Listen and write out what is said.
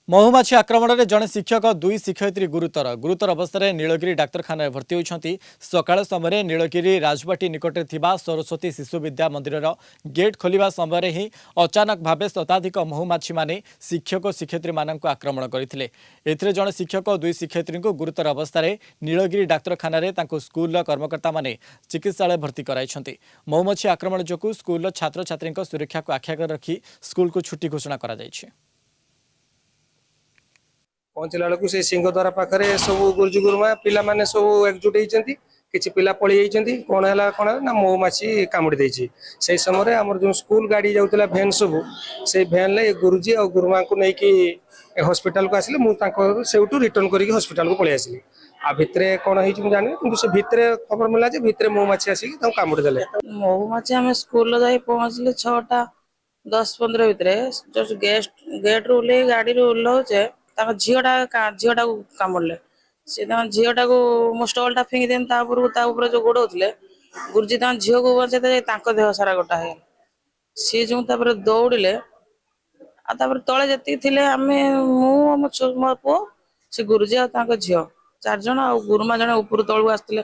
महुमाछी आक्रमण में जड़े शिक्षक दुई शिक्षयित्री गुरुतर गुरुतर अवस्था नीलगिरी डाक्तखाना भर्ती होती सकाल समय नीलगिरी राजबाटी निकट में सरस्वती शिशु विद्या मंदिर गेट खोलिया समय ही अचानक भाव शताधिक महुमाछी माने शिक्षक शिक्षयित्री मान आक्रमण करते जड़े शिक्षक दुई शिक्षयित्री गुरुतर अवस्था नीलगिरी डाक्तखाना स्कूल कर्मकर्ता माने चिकित्सालय भर्ती कराई महुमाछी आक्रमण जो स्कूल छात्र छात्री सुरक्षा को आखिया रखी स्कूल को छुट्टी घोषणा कर पहुंचला बेलू से सिंहद्वार पाखे सब गुरुजी गुरुमा पिला माने सब एकजुट होती किसी पिला पलि जाइए कौन है कौन ना महुमाछी कामुड़ी देती से समय आम जो स्कूल गाड़ी जाऊला भैन सब से भैन गुरुजी और गुरुमा को लेकिन हॉस्पिटल को आसिले मुझे रिटर्न करके हॉस्पिटल को पलि आसिली आ भितर कौन हो जानी कि से भितर खबर मिला भितर महुमाछी आसिक कामुड़ी देले महुमाछी आम स्कूल जाई पहुँचले 6:10-15 भितर गेट रू ओह्ल गाड़ी ओह्लौचे झीटा को कामुड़े सी झीटा को मो स्टॉल फिंगी दें जो गोड़े गुरुजी झील को बचे देह सारा गोटा है सी जो दौड़े तले जी आम मो पु से गुरुजी आ झील 4 जन आ गुरुमा जन ऊपर तलू आसते